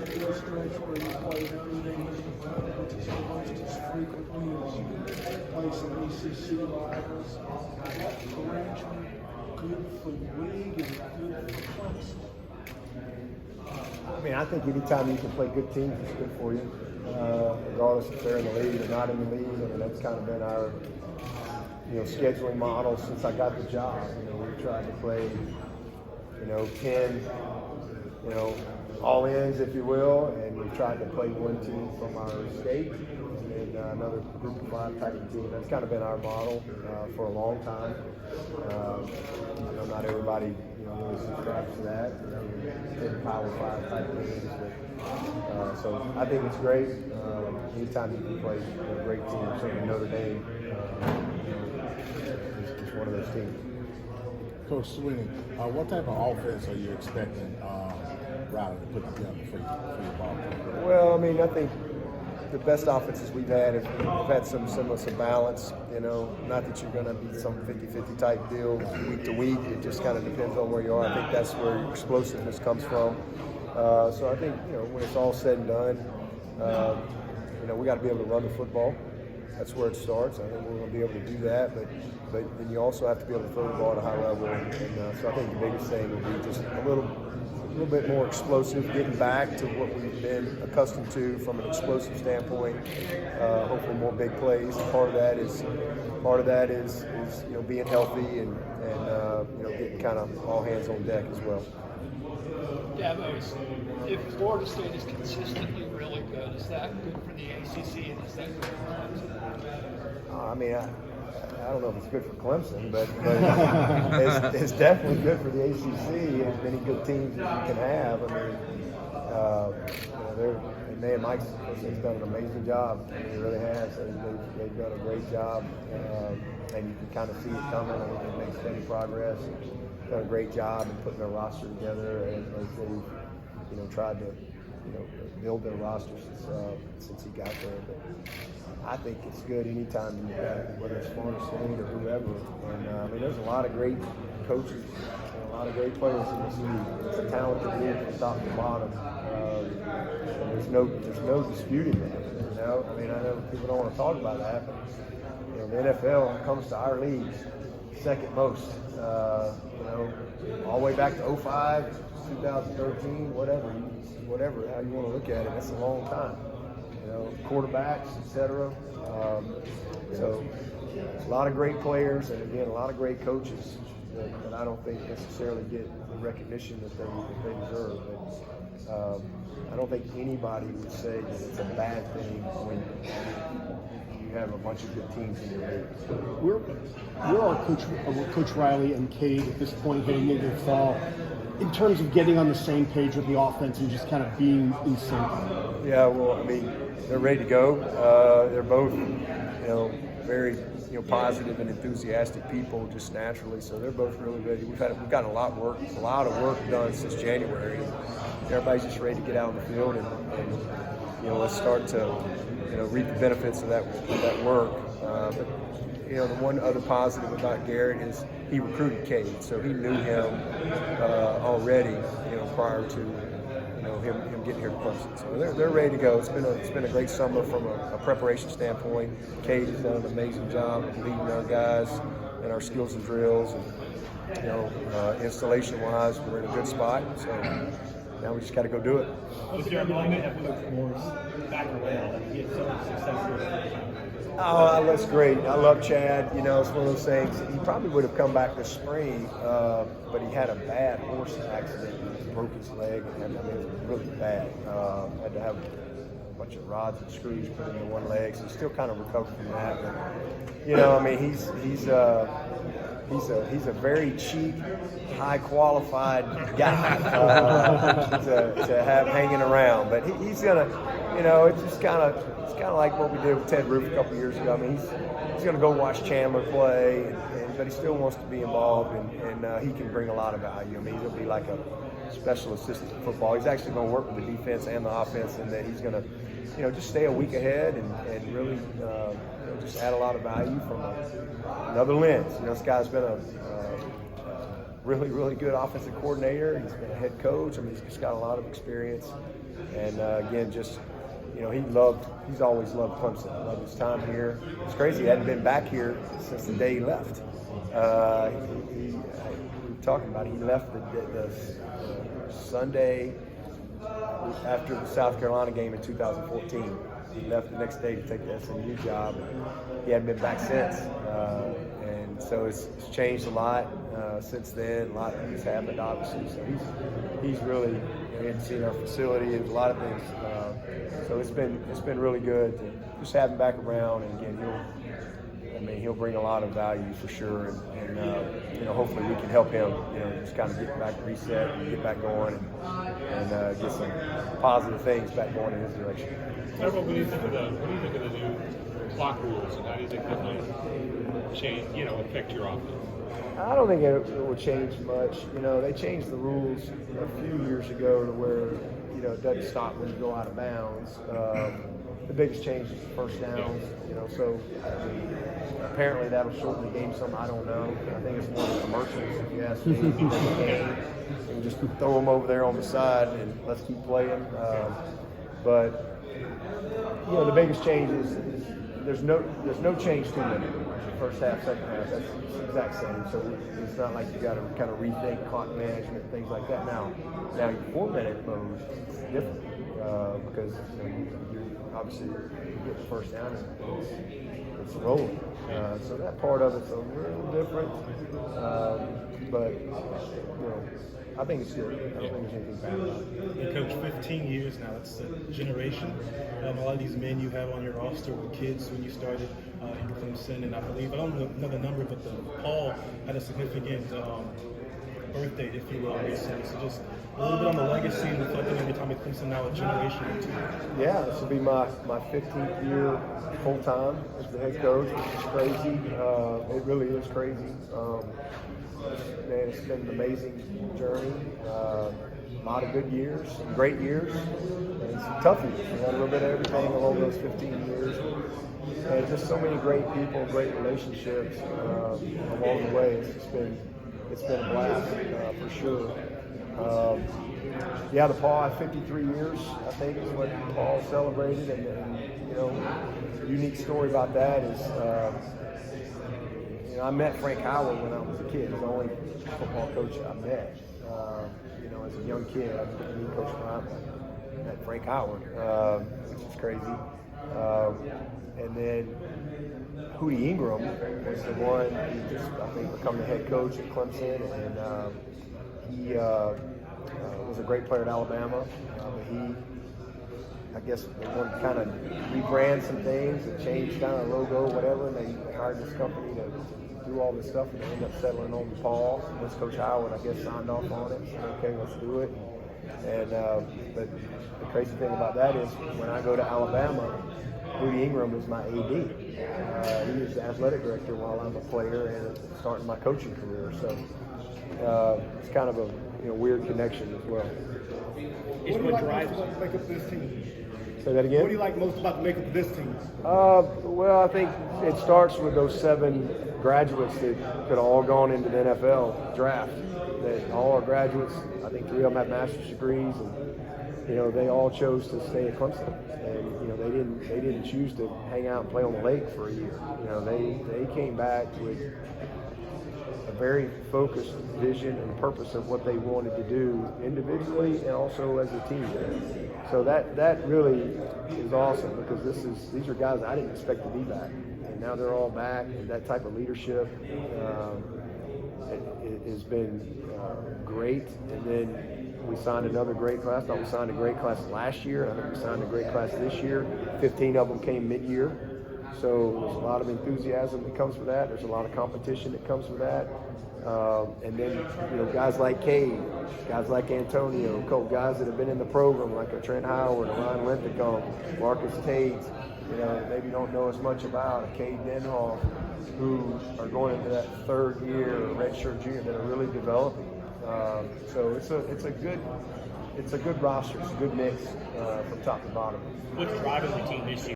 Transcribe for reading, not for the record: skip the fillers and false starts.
the stretch where you played everything, which is almost as frequently as you play some ACC rivals. What arrangement good for the league and good for Clemson? I mean, I think anytime you can play good teams, it's good for you, regardless if they're in the league or not in the league. I mean, that's kind of been our, scheduling model since I got the job. We tried to play, 10, all-ins, if you will, and we tried to play one team from our state and then another group of 5 type of team. That's kind of been our model for a long time. I know not everybody, really subscribes to that. 10 Power 5 type of games, but so I think it's great. Anytime you can play a great team, certainly Notre Dame is one of those teams. Coach Swinney, what type of offense are you expecting Riley to put together for your ball team? Well, I mean, I think the best offenses we've had is we've had some semblance of balance. Not that you're going to be some 50-50 type deal week to week. It just kind of depends on where you are. I think that's where your explosiveness comes from. So I think when it's all said and done, we got to be able to run the football. That's where it starts. I think we're going to be able to do that, but then you also have to be able to throw the ball at a high level. And so I think the biggest thing will be just a little bit more explosive, getting back to what we've been accustomed to from an explosive standpoint. Hopefully more big plays. Part of that is being healthy and getting kind of all hands on deck as well. Dabo, if Florida State is consistently really good, is that good for the ACC and is that good for Clemson? I mean, I don't know if it's good for Clemson, but it's definitely good for the ACC. As many good teams as you can have. I mean, Mike has done an amazing job. He really has. They've done a great job, and you can kind of see it coming. I think they've made steady progress. Done a great job in putting their roster together as they've tried to build their roster since he got there. But I think it's good anytime you got, whether it's Florida State or whoever. And I mean, there's a lot of great coaches and a lot of great players in this league. It's a talented league from top to bottom. There's no disputing that. I mean, I know people don't want to talk about that, but the NFL, when it comes to our leagues, second most. All the way back to 05, 2013, whatever, how you want to look at it. That's a long time. Quarterbacks, etc. So a lot of great players, and again, a lot of great coaches that I don't think necessarily get the recognition that they deserve. But I don't think anybody would say that it's a bad thing when you have a bunch of good teams in your league. Where are Coach Riley and Cade at this point heading into the fall in terms of getting on the same page with the offense and just kind of being in sync? Yeah, well, I mean, they're ready to go. They're both, very, positive and enthusiastic people just naturally. So they're both really ready. We've gotten a lot of work done since January. Everybody's just ready to get out on the field and let's start to, reap the benefits of that work. But the one other positive about Garrett is he recruited Cade, so he knew him already, prior to him getting here to Clemson. So they're ready to go. It's been a great summer from a preparation standpoint. Cade has done an amazing job of leading our guys and our skills and drills, and installation-wise, we're in a good spot. So now we just got to go do it. Was there a moment that Coach Morris back around? He had so much success here. Oh, that's great. I love Chad. It's one of those things. He probably would have come back this spring, but he had a bad horse accident. He broke his leg, and it was really bad. Had to have a bunch of rods and screws put into one leg, so he's still kind of recovered from that. But, he's a very cheap, high qualified guy to have hanging around. But he's gonna, it's kind of like what we did with Ted Roof a couple years ago. I mean, he's gonna go watch Chandler play, but he still wants to be involved, and he can bring a lot of value. I mean, he'll be like a special assistant in football. He's actually going to work with the defense and the offense, and that he's going to, just stay a week ahead and really, just add a lot of value from another lens. This guy's been really, really good offensive coordinator. He's been a head coach. I mean, he's just got a lot of experience. And again, just, you know, he's always loved Clemson. Loved his time here. It's crazy. He hadn't been back here since the day he left. We were talking about it. He left the Sunday after the South Carolina game in 2014. He left the next day to take the SMU job. He hadn't been back since. And so it's changed a lot since then. A lot has happened, obviously. So he's really, you know, he hadn't seen our facility and a lot of things. So it's been really good to just have him back around. And again, he'll bring a lot of value for sure. And you know, hopefully we can help him, you know, just kind of get back reset and get back going and get some positive things back going in his direction. What do you think of the new clock rules, and how do you think that might change, you know, affect your offense? I don't think it will change much. You know, they changed the rules a few years ago to where, you know, it doesn't stop when you go out of bounds. The biggest change is first downs. You know, so I mean, apparently that'll shorten the game some. I don't know. I think it's more the commercials, if you ask me. And just throw them over there on the side and let's keep playing. But you know, the biggest change is there's no change to the first half, second half. That's the exact same. So it's not like you got to kind of rethink clock management, things like that. Now your 4-minute mode is different because you know, you obviously you get the first down and it's rolling. So that part of it's a little different, but you know, I think it's good. I don't think there's anything bad about it. You coach 15 years now. It's a generation. A lot of these men you have on your roster were kids when you started in Clemson, and I believe, I don't know the number, but Paul had a significant birth date, if you will, recently. So just a little bit on the legacy and reflecting every time at Clemson now, a generation or two. Yeah, this will be my 15th year full time as the head coach, which is crazy. It really is crazy. Man, it's been an amazing journey. A lot of good years, some great years, and some tough years. We had a little bit of everything along those 15 years. And just so many great people, great relationships along the way. It's been a blast for sure. The Paul had 53 years, I think, is what Paul celebrated. And you know, the unique story about that is, you know, I met Frank Howard when I was a kid. He was the only football coach I met. You know, as a young kid, I didn't meet Coach Bryant. I met Frank Howard, which is crazy. And then Hootie Ingram was the one who just, I think, become the head coach at Clemson, and he was a great player at Alabama. I guess they wanted to kind of rebrand some things and change kind of logo, whatever, and they hired this company to do all this stuff, and they ended up settling on Paul. Once Coach Howard, I guess, signed off on it, said, okay, let's do it. And but the crazy thing about that is when I go to Alabama, Hootie Ingram is my AD. He was the athletic director while I'm a player and starting my coaching career. So it's kind of a weird connection as well. What do you like most about the makeup of this team? Say that again? What do you like most about the makeup of this team? Well, I think it starts with those 7 graduates that could have all gone into the NFL draft. That all our graduates, I think 3 of them have master's degrees, and you know, they all chose to stay at Clemson. And you know, they didn't choose to hang out and play on the lake for a year. You know, they came back with a very focused vision and purpose of what they wanted to do individually and also as a team. So that really is awesome, because these are guys I didn't expect to be back, and now they're all back. And that type of leadership it has been great. And then we signed another great class. I thought we signed a great class last year, and I think we signed a great class this year. 15 of them came mid-year. So there's a lot of enthusiasm that comes with that. There's a lot of competition that comes with that. And then, you know, guys like Cade, guys like Antonio, guys that have been in the program, like a Trent Howard, a Ryan Linthicum, Marcus Tate, you know, maybe don't know as much about, Cade Denhoff, who are going into that 3rd year, redshirt junior, that are really developing. So it's a good roster. It's a good mix from top to bottom. What's driving the team this year?